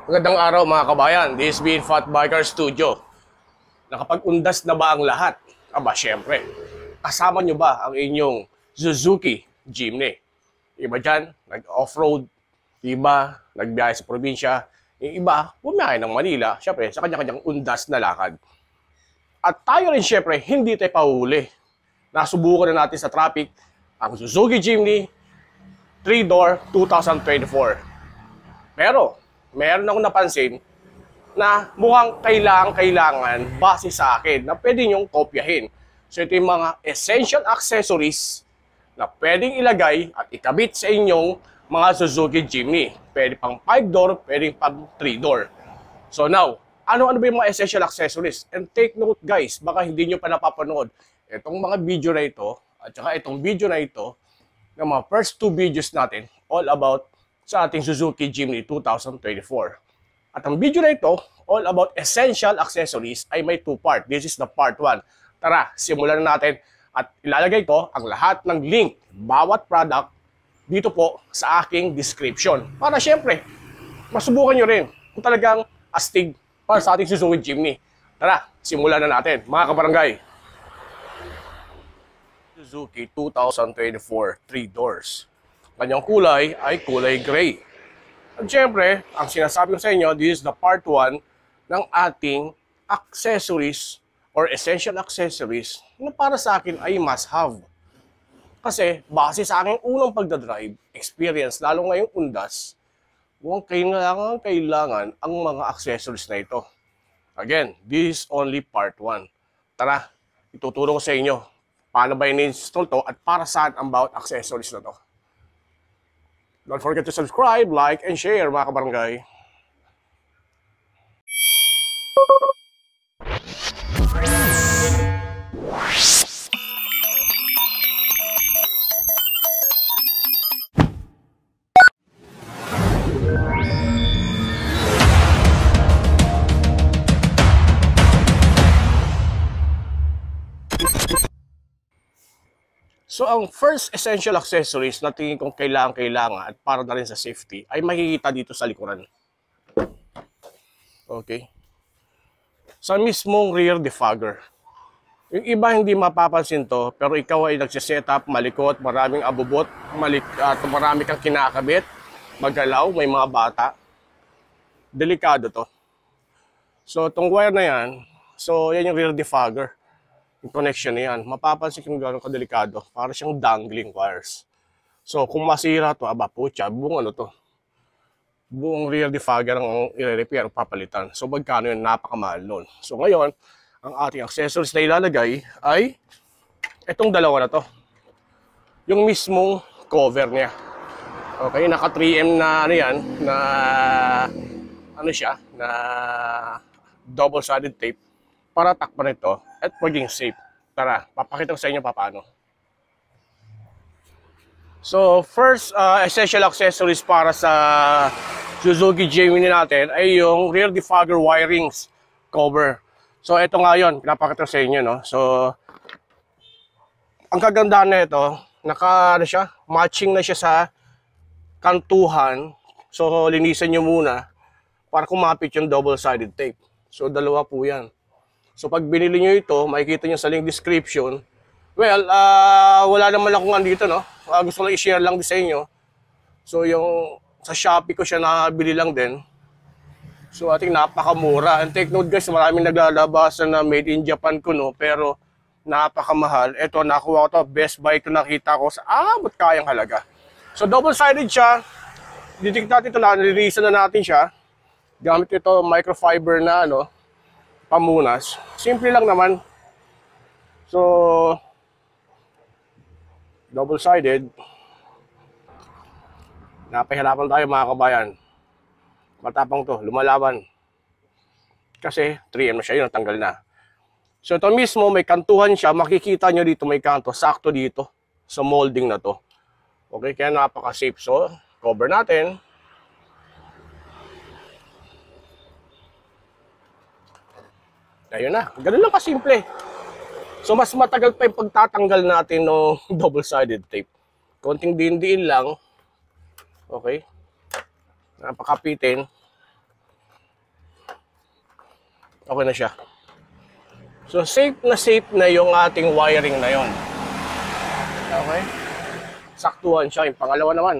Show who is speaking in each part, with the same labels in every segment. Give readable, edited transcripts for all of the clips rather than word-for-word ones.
Speaker 1: Magandang araw mga kabayan, this is being Fat Biker Studio. Nakapag-undas na ba ang lahat? Aba, syempre. Kasama nyo ba ang inyong Suzuki Jimny? Iba dyan, nag-offroad. Iba, nagbiyahe sa probinsya. Yung iba, bumiyahe ng Manila. Syempre, sa kanya-kanyang undas na lakad. At tayo rin syempre, hindi tayo pahuli. Nasubukan na natin sa traffic ang Suzuki Jimny 3-door 2024. Pero, meron akong napansin na mukhang kailangan base sa akin na pwede nyong kopyahin. So ito yung mga essential accessories na pwedeng ilagay at ikabit sa inyong mga Suzuki Jimny. Pwede pang 5-door, pwede pang 3-door. So now, ano-ano ba yung mga essential accessories? And take note guys, baka hindi nyo pa napapanood itong mga video na ito at saka itong video na ito ng mga first 2 videos natin all about sa ating Suzuki Jimny 2024. At ang video na ito, all about essential accessories, ay may 2 part. This is the part 1. Tara, simulan na natin at ilalagay ko ang lahat ng link, bawat product, dito po sa aking description. Para syempre, masubukan nyo rin kung talagang astig para sa ating Suzuki Jimny. Tara, simulan na natin, mga kabarangay. Suzuki 2024 3 doors. Kanyang kulay ay kulay gray. At syempre, ang sinasabi ko sa inyo, this is the part 1 ng ating accessories or essential accessories na para sa akin ay must have. Kasi base sa aking unang pagdadrive, experience, lalo ngayong undas, mukhang kailangan ang mga accessories na ito. Again, this is only part 1. Tara, ituturo ko sa inyo paano ba in-install to at para saan ang bawat accessories na to. Don't forget to subscribe, like, and share mga kabarangay. So, ang first essential accessories na tingin kong kailangan at para na rin sa safety ay makikita dito sa likuran. Okay. Sa mismong rear defogger. Yung iba hindi mapapansin to, pero ikaw ay nagsisetup, malikot, maraming abubot, marami kang kinakabit, magalaw, may mga bata. Delikado to. So, itong wire na yan, so yan yung rear defogger. Yung connection na yan, mapapansin kung gano'ng kadelikado. Para siyang dangling wires. So, kung masira to, aba pucha, buong ano to. Buong rear defogger ang i-repair, papalitan. So, magkano yun? Napakamahal nun. So, ngayon, ang ating accessories na ilalagay ay itong dalawa na to. Yung mismong cover niya. Okay, naka 3M na ano yan, na ano siya, na double-sided tape para takpan ito at maging safe. Tara, papakita ko sa inyo paano. So, first essential accessories para sa Suzuki Jimny natin ay yung rear defogger wirings cover. So, ito nga yun, pinapakita ko sa inyo, no? So, ang kagandahan na ito, matching na siya sa kantuhan. So, linisan nyo muna para kumapit yung double-sided tape. So, dalawa po yan. So pag binili nyo ito, makikita nyo sa link description. Well, wala naman akong andito, no? Gusto ko lang i-share lang sa inyo. So yung sa Shopee ko siya nabili lang din. So ating napakamura. And take note guys, maraming naglalabasan na made in Japan ko, no? Pero napakamahal. Ito, nakuha ko to. Best Buy ko nakita ko sa ba't kayang halaga. So double-sided siya. Didik natin ito, nililisan na natin siya. Gamit ito microfiber na ano, pamunas. Simple lang naman. So, double-sided. Napahirapan tayo mga kabayan. Matapang to, lumalaban. Kasi 3M na siya, yun, natanggal na. So, ito mismo, may kantuhan siya. Makikita nyo dito, may kanto. Sakto dito, sa molding na to. Okay, kaya napaka-safe. So, cover natin. Ayun na, ganun lang kasimple. So mas matagal pa yung pagtatanggal natin ng double-sided tape. Konting diin-diin lang. Okay. Napakapitin. Okay na siya. So, safe na yung ating wiring na yon. Okay? Saktuhan siya. Yung pangalawa naman.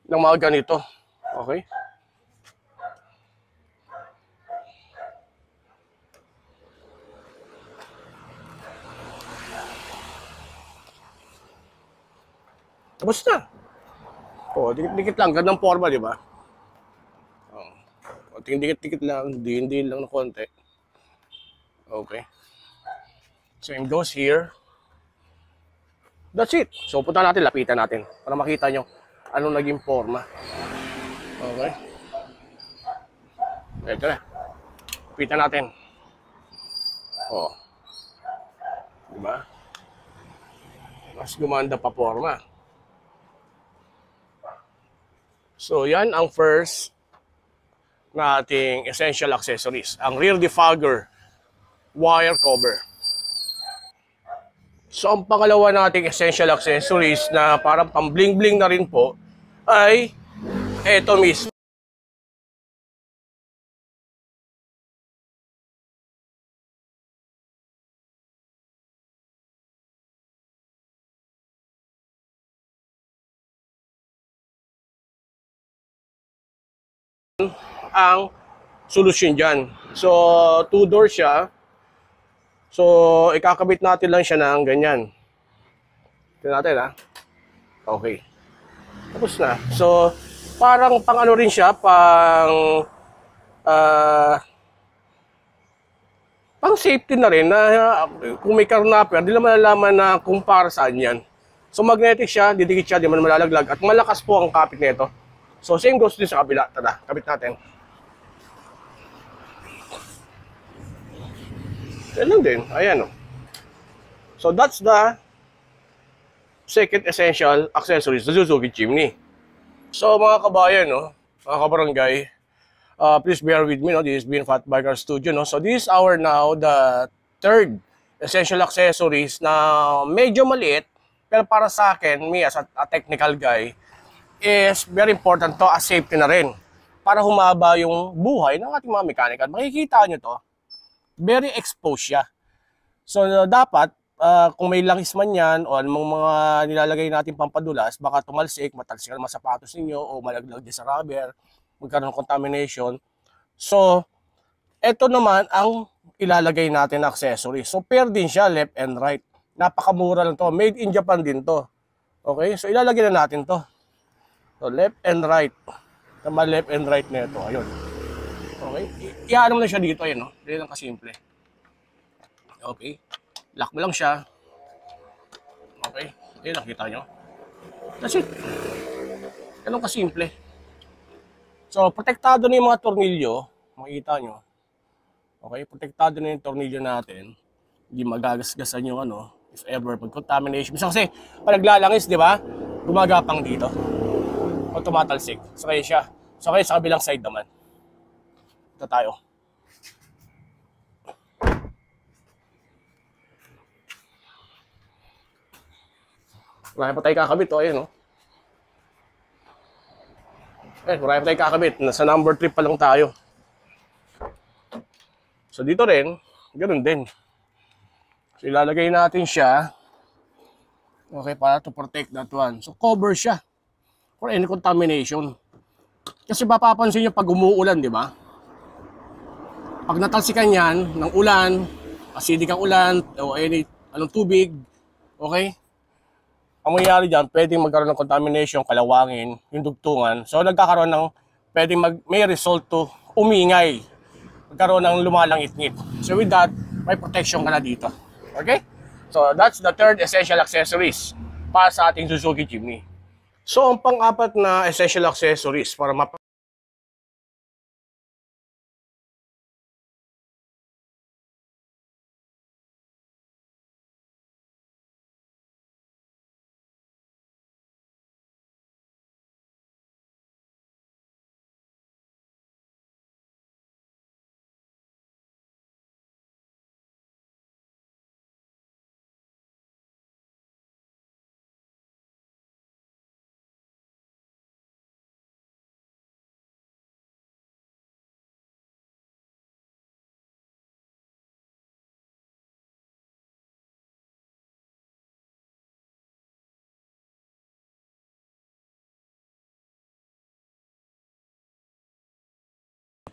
Speaker 1: Ng mga ganito. Okay? Tapos na. O, dikit-dikit lang. Gandang forma, di ba? O, dikit-dikit lang. Din lang ng konti. Okay. Same goes here. That's it. So, punta natin, lapitan natin. Para makita nyo anong naging forma. Okay. Ito na. Lapitan natin. O. Diba? Mas gumanda pa forma. So, yan ang first na ating essential accessories. Ang rear defogger wire cover. So, ang pangalawa nating essential accessories na parang pang-bling-bling na rin po ay eto mismo. Ang solusyon dyan. So, 2-door siya. So, ikakabit natin lang siya ng ganyan. Ito natin, ha? Okay. Tapos na. So, parang pang ano rin siya, pang safety na rin na kung may carnapper, di lang malalaman na kung para saan yan. So, magnetic siya, didikit siya, di man malalaglag. At malakas po ang kapit nito. So, same goes din sa kabila. Tada, kabit natin. Yan lang din. Ayan, oh. So, that's the second essential accessories sa Suzuki Jimny. So, mga kabayan, no? Mga kabarangay, please bear with me, no? This is being Fat Biker Studio, no? So, this is our now, the third essential accessories na medyo maliit, pero para sa akin, me as a technical guy, is very important to as safety na rin para humaba yung buhay ng ating mga mechanical. Makikita nyo to, very exposed siya. So, dapat, kung may langis man yan o anong mga nilalagay natin pampadulas, baka tumalsik, matalsikan mga sapatos ninyo o malaglag din sa rubber, magkaroon ng contamination. So, ito naman ang ilalagay natin na accessory. So, pair din siya, left and right. Napakamura lang to. Made in Japan din to. Okay? So, ilalagay na natin to. So, left and right. Tama, left and right na ito. Ayun. Okay? Iano na siya dito. Ayun, no? Dito lang kasimple. Okay? Lock mo lang siya. Okay? Ayun, nakita nyo. That's it. Ganun kasimple. So, protektado na yung mga tornilyo. Makikita nyo. Okay? Protektado na yung tornilyo natin. Hindi magagasgasan yung ano, if ever, pag contamination. Kasi, pag naglalangis, di ba? Gumagapang dito. O tumatalsik. So, kaya siya. So, kaya sa kabilang side naman. Ito tayo. Marami pa tayo kakabit. O, ayun, no? Marami pa tayo kakabit. Nasa number 3 pa lang tayo. So, dito rin, ganoon din. So, ilalagay natin siya. Okay, para to protect that one. So, cover siya for any contamination. Kasi mapapansin nyo pag umuulan, di ba? Pag natalsikan yan ng ulan, acidic ang ulan, o anong tubig, okay? Ang mangyayari dyan, pwedeng magkaroon ng contamination, kalawangin, yung dugtungan. So, nagkakaroon ng, may result to umingay. Magkaroon ng lumalangit-ngit. So, with that, may protection ka na dito. Okay? So, that's the third essential accessories para sa ating Suzuki Jimny. So, ang pang-apat na essential accessories para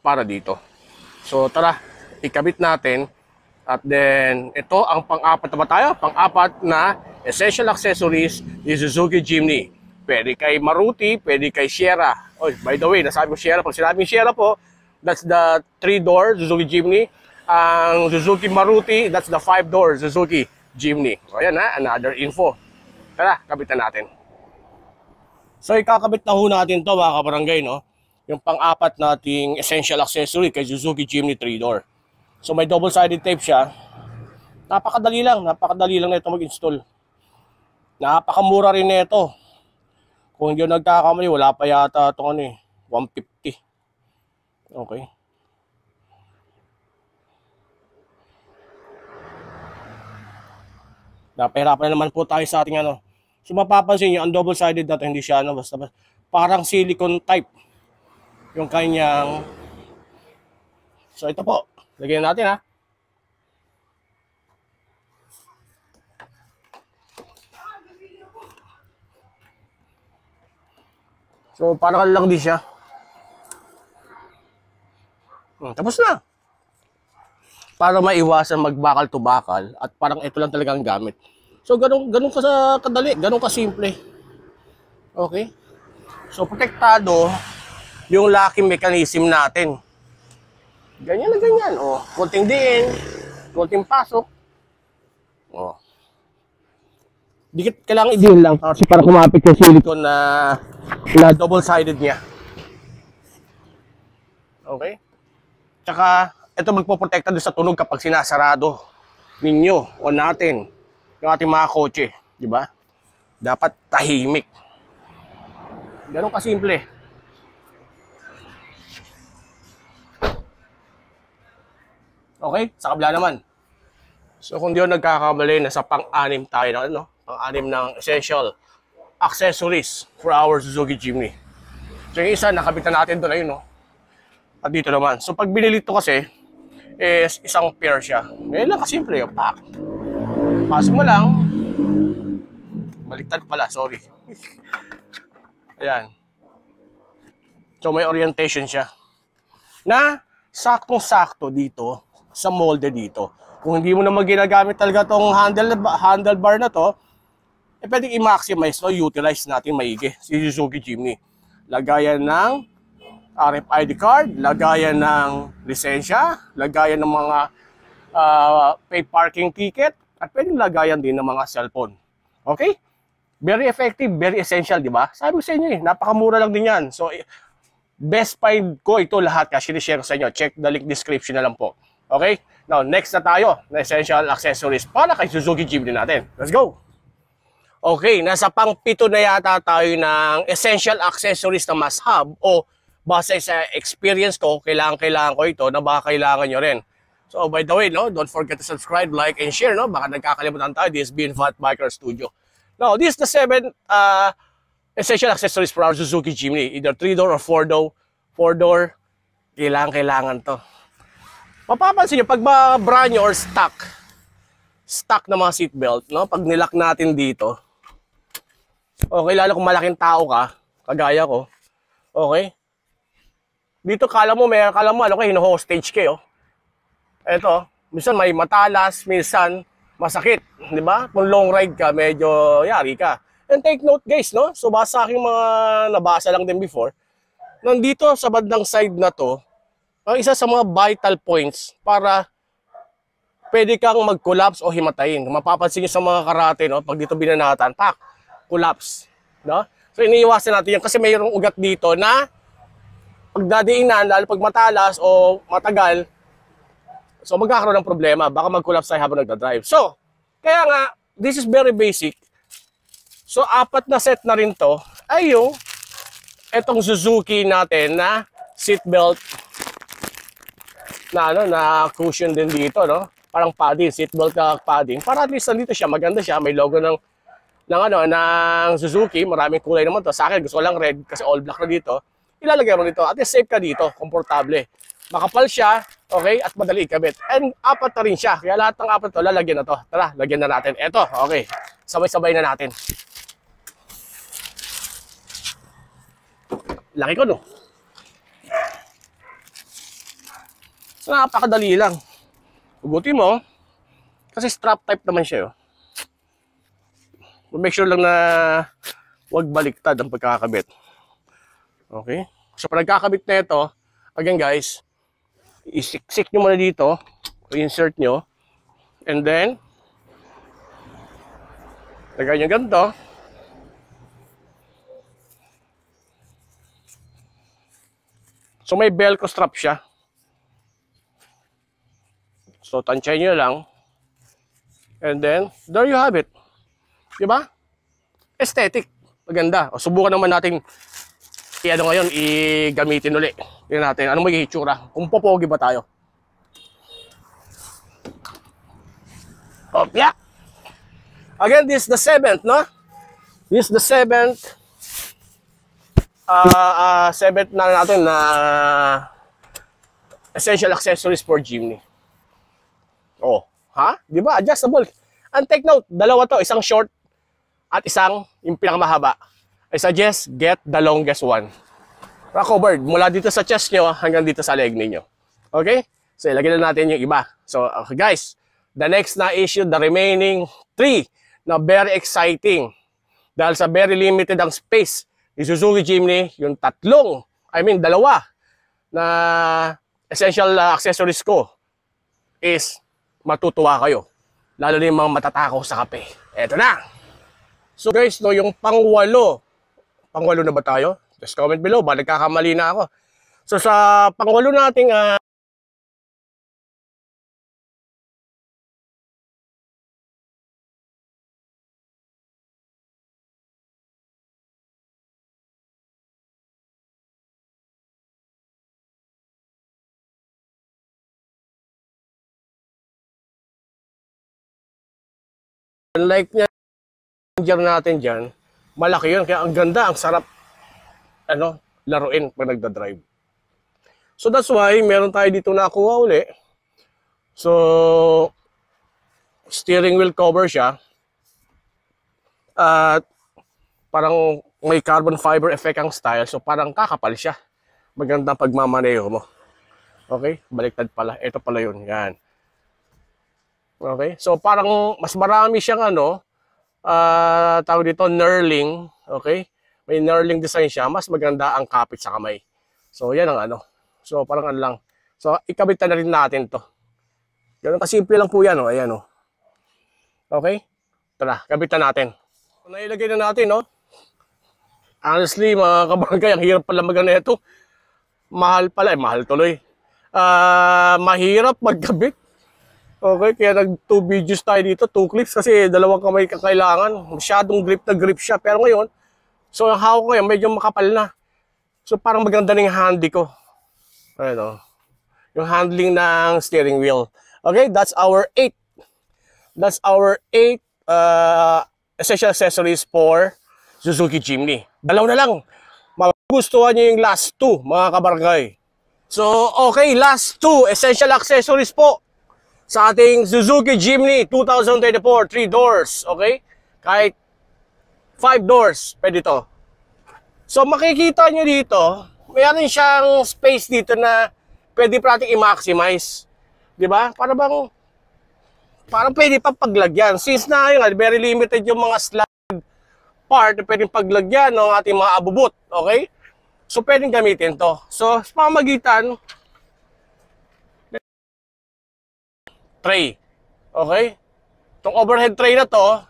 Speaker 1: para dito. So tara, ikabit natin. At then, ito ang pang-apat na ba tayo? Pang-apat na essential accessories ni Suzuki Jimny. Pwede kay Maruti, pwede kay Sierra. Oh, by the way, nasabi ko Sierra. Pag sinabing Sierra po, that's the 3-door Suzuki Jimny. Ang Suzuki Maruti, that's the 5-door Suzuki Jimny. So ayan ha, another info. Tara, kabitan natin. So ikakabit na ho natin to mga kabarangay, no? Yung pang-apat nating essential accessory kay Suzuki Jimny 3-door. So may double-sided tape siya. Napakadali lang na ito mag-install. Napakamura rin na ito. Kung hindi yung nagkakamali, wala pa yata itong 150. Okay. Napahirapan na naman po tayo sa ating So mapapansin nyo, ang double-sided na ito, hindi siya basta parang silicone type. Yung kanyang... So ito po. Lagyan natin ha. So parang lang din siya. Tapos na. Para maiwasan magbakal to bakal at parang ito lang talaga ang gamit. So ganun ka sa kadali, ganun ka simple. Okay? So protektado yung locking mechanism natin. Ganyan na ganyan. Oh, konting diin, konting pasok. Oh. Dikit kailangan i-diin lang kasi para kumapit yung silicone na double-sided niya. Okay? Tsaka ito magpoprotekta doon sa tunog kapag sinasarado ninyo o natin yung ating mga kotse, di ba? Dapat tahimik. Ganun kasimple. Okay, sa kabila naman. So kung di yun nagkakamali, nasa pang-anim tayo na, pang-anim ng essential accessories for our Suzuki Jimny. So yung isa, nakabitan natin doon ayun, At dito naman. So pag binili ito kasi, is isang pair siya. Ngayon lang kasimple, pack. Pasok mo lang. Baliktad pala, sorry. Ayan. So may orientation siya. Na saktong-sakto dito, sa molde dito. Kung hindi mo naman ginagamit talaga tong handlebar na to, pwedeng i-maximize, utilize natin maigi si Suzuki Jimny. Lagayan ng RFID card, lagayan ng lisensya, lagayan ng mga pay parking ticket, at pwedeng lagayan din ng mga cellphone. Okay? Very effective, very essential, di ba? Sabi ko sa inyo napakamura lang din yan. So, best find ko ito lahat kasi sinishare ko sa inyo. Check the link description na lang po. Okay? Now, next na tayo na essential accessories para kay Suzuki Jimny natin. Let's go! Okay, nasa pang-pito na yata tayo ng essential accessories na must-have o base sa experience ko, kailangan ko ito na baka kailangan nyo rin. So, by the way, don't forget to subscribe, like, and share. Baka nagkakalimutan tayo. This is BN Fat Biker Studio. Now, this is the 7 essential accessories for our Suzuki Jimny. Either 3-door or 4-door. 4-door, kailangan to. Mapapansin nyo, pag brand nyo or stock na mga seatbelt, pag nilock natin dito, okay, lalo kung malaking tao ka, kagaya ko, okay, dito kala mo, hino-hostage kayo. Eto, minsan may matalas, minsan masakit, di ba? Kung long ride ka, medyo yari ka. And take note guys, so basta aking mga nabasa lang din before, nandito sa bandang side na to, ang isa sa mga vital points para pwede kang mag-collapse o himatayin. Mapapansin nyo sa mga karate, pag dito binanatan, collapse. So iniiwasan natin yan kasi mayroong ugat dito na pag dadiinan, lalo pag matalas o matagal, so magkakaroon ng problema. Baka mag-collapse tayo habang nagdadrive. So, kaya nga, this is very basic. So, 4 na set na rin to ay yung etong Suzuki natin na seatbelt na cushion din dito, parang padding, seatbelt na padding. Para at least nandito siya, maganda siya, may logo ng Suzuki, maraming kulay naman to. Sa akin gusto ko lang red kasi all black na dito. Ilalagay mo dito at safe ka dito, komportable. Makapal siya, okay, at madali ikabit. And 4 na rin siya, kaya lahat ng 4 to lalagyan na to. Tara, lagyan na natin. Eto, okay, sabay-sabay na natin. Laki ko, So, napakadali lang. Hugutin mo. Kasi strap type naman siya. Make sure lang na huwag baliktad ang pagkakabit. Okay? So, pag nagkakabit na ito, again guys, isiksik nyo muna dito, insert nyo, and then, lagay nyo ganito. So, may Velcro strap siya. So, tansyahin nyo lang. And then, there you have it. Diba? Aesthetic. Maganda. O, subukan naman natin i-ano ngayon, i-gamitin ulit. Tingnan natin, anong magiging itsura? Kung popogi ba tayo? Oh, yeah. Again, this is the 7th, no? This is the 7th. 7th na natin na essential accessories for Jimny. Oh, ha? Di ba? Adjustable. And take note, dalawa to, isang short at isang yung pinakamahaba. I suggest get the longest one. Covered mula dito sa chest nyo hanggang dito sa leg ninyo. Okay? So, ilagay na natin yung iba. So, okay guys, the next na issue, the remaining 3 na very exciting. Dahil sa very limited ang space ni Suzuki Jimny, yung dalawa na essential accessories ko is matutuwa kayo. Lalo na yung mga matatakaw sa kape. Eto na! So guys, no, yung pangwalo na ba tayo? Just comment below, ba nagkakamali na ako. So sa pangwalo nating unlike niya natin dyan, malaki yun. Kaya ang ganda, ang sarap laruin pag nagda-drive. So that's why meron tayo dito nakuha uli. So steering wheel cover siya. At parang may carbon fiber effect ang style. So parang kakapal siya. Magandang pagmamaneho mo. Okay? Baliktad pala. Ito pala yun. Yan. Okay? So parang mas marami siyang tawag dito, knurling. Okay? May knurling design siya. Mas maganda ang kapit sa kamay. So yan ang So parang lang. So ikabitan na rin natin to. Ganun kasimple lang po yan. Ayan. Okay? Tara, kabitan natin. So, nailagay na natin. Honestly, mga kabarangay, ang hirap pala magana ito. Mahal pala. Mahal tuloy. Mahirap magkabit. Okay, kaya nag 2 videos tayo dito, 2 clips kasi dalawang kamay kailangan. Masyadong grip na grip siya. Pero ngayon, so ang hawak ko ngayon medyo makapal na. So parang maganda na yung handy ko. Ayun yung handling ng steering wheel. Okay, that's our 8. That's our 8 essential accessories for Suzuki Jimny. Dalaw na lang. Magustuhan niyo yung last 2, mga kabarangay. So, okay, last 2 essential accessories po sa ating Suzuki Jimny 2024, 3 doors, okay? Kahit 5 doors, pwede to. So, makikita nyo dito, mayroon siyang space dito na pwede pa natin i-maximize. Diba? Parang pwede pa paglagyan. Since na yun, very limited yung mga slide part na pwedeng paglagyan ng ating mga abubot, okay? So, pwedeng gamitin to. So, sa pamamagitan, tray. Okay? Itong overhead tray na to,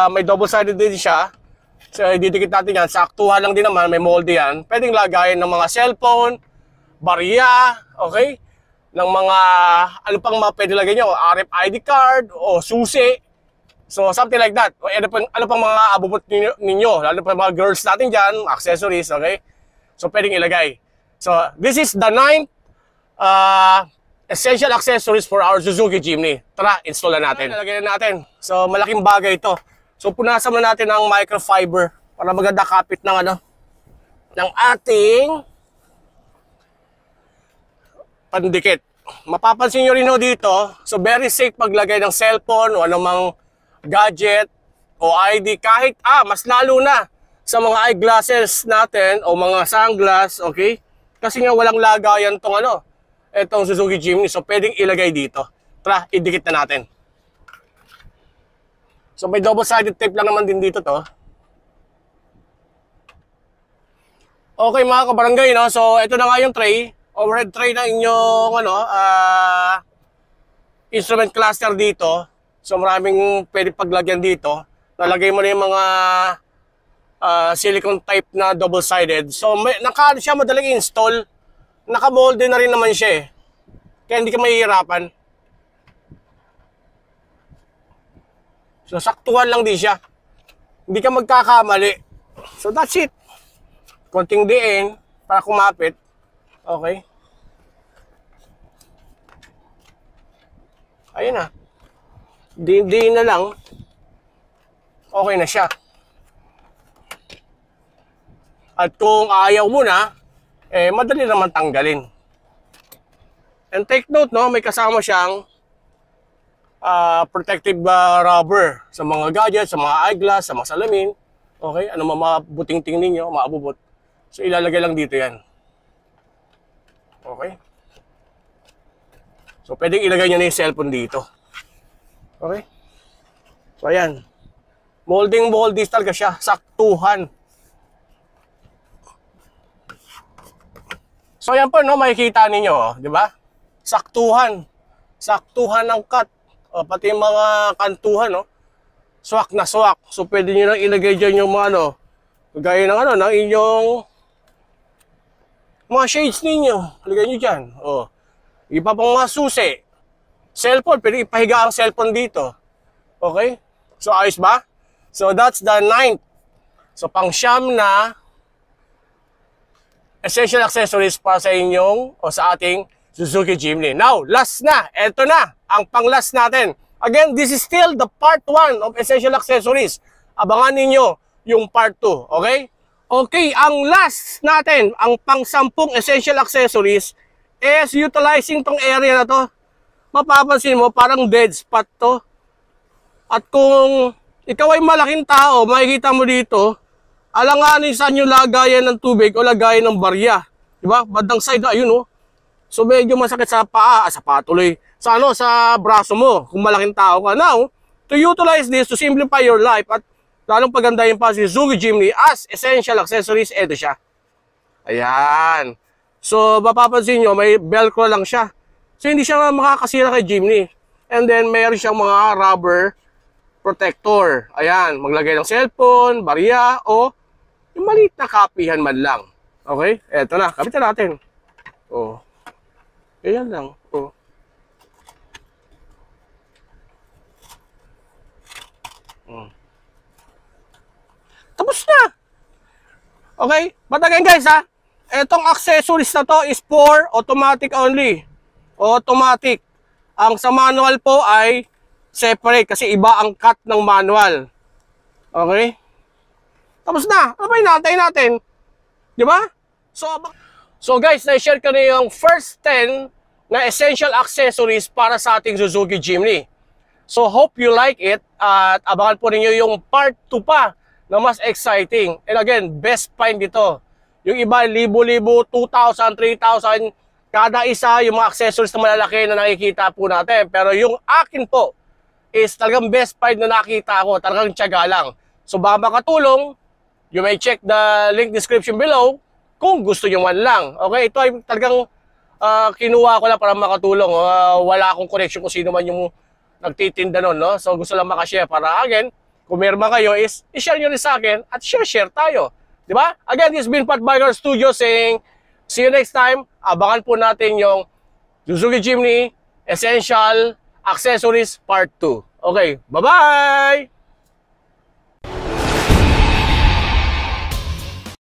Speaker 1: may double-sided din siya. So, didikit natin yan. Saktuhan lang din naman, may molde yan. Pwedeng lagayin ng mga cellphone, barya, okay? Ng mga, ano pang mga pwede lagay nyo, RFID card, o susi. So, something like that. O, ano pang mga abubot ninyo, lalo pa mga girls natin dyan, accessories, okay? So, pwedeng ilagay. So, this is the 9th essential accessories for our Suzuki Jimny. Tara, install na natin. Nalagay na natin. So, malaking bagay ito. So, punasan na natin ang microfiber para maganda kapit ng ng ating pandikit. Mapapansin nyo rin dito, so very safe paglagay ng cellphone o anumang gadget o ID kahit, mas lalo na sa mga eyeglasses natin o mga sunglass, okay? Kasi nga walang lagayan tong itong Suzuki Jimny. So, pwedeng ilagay dito. Tara, idikit na natin. So, may double-sided tape lang naman din dito to. Okay mga kabarangay, no? So, ito na nga yung tray. Overhead tray na inyong instrument cluster dito. So, maraming pwede paglagyan dito. Nalagay mo na yung mga silicone type na double-sided. So, naka siya madaling install. Naka-molde na rin naman siya eh. Kaya hindi ka mahihirapan. So, saktuhan lang din siya. Hindi ka magkakamali. So, that's it. Konting diin para kumapit. Okay. Ayun na. Diin na lang. Okay na siya. At kung ayaw mo na, madali naman tanggalin. And take note, no, may kasama siyang protective rubber sa mga gadgets, sa mga eyeglass, sa mga salamin. Okay, ano mga buting-ting ninyo, maabubot. So, ilalagay lang dito yan. Okay? So, pwedeng ilagay nyo na yung cellphone dito. Okay? So, ayan. Molding molding talaga siya. Saktuhan. So, ayan po, no? Makikita ninyo, di ba? Saktuhan. Saktuhan ng cut. O, pati yung mga kantuhan, no? Swak na swak. So, pwede nyo lang ilagay dyan yung mga, gaya ng ng inyong mga shades ninyo, lagay nyo dyan. O, iba pang mga susi. Cellphone, pwede ipahiga ang cellphone dito. Okay? So, ayos ba? So, that's the 9th. So, pang-siyam na essential accessories para sa inyong o sa ating Suzuki Jimny. Now, last na. Ito na, ang pang-last natin. Again, this is still the part 1 of essential accessories. Abangan ninyo yung part 2. Okay? Okay, ang last natin, ang pang-10 essential accessories is utilizing tong area na to. Mapapansin mo, parang dead spot to. At kung ikaw ay malaking tao, makikita mo dito, alanganin saan yung lagayan ng tubig o lagayan ng barya. Diba? Bandang side na, ayun So medyo masakit sa paa, sa patuloy, sa sa braso mo, kung malaking tao ka. Now, to utilize this, to simplify your life, at lalong pagandahin pa si Suzuki Jimny as essential accessories, eto siya. Ayan. So, mapapansin nyo, may velcro lang siya. So, hindi siya makakasira kay Jimny. And then, mayroon siyang mga rubber protector. Ayan, maglagay ng cellphone, barya, o yung maliit na kapihan man lang. Okay? Eto na, kapitan natin. Ayan lang. Tapos na. Okay? But again guys etong accessories na to is for automatic only. Automatic. Ang sa manual po ay separate kasi iba ang cut ng manual. Okay? Tapos na. Ano ba inantay natin? Di ba? So guys, na-share ko na yung first 10 na essential accessories para sa ating Suzuki Jimny. So hope you like it at abangan po ninyo yung part 2 pa na mas exciting. And again, best find dito. Yung iba, libo-libo, 2,000, 3,000, kada isa yung mga accessories na malalaki na nakikita po natin. Pero yung akin po is talagang best find na nakita ko. Talagang tiyaga lang. So baka makatulong, you may check the link description below kung gusto nyo man lang. Okay, ito ay talagang kinuha ko lang para makatulong. Wala akong connection kung sino man yung nagtitinda nun, no? So gusto lang makashare para again, kung meron man kayo is i-share nyo rin sa akin at share tayo. Diba? Again, this has been Pat Biker Studio saying, see you next time. Abangan po natin yung Suzuki Jimny Essential Accessories Part 2. Okay, bye-bye!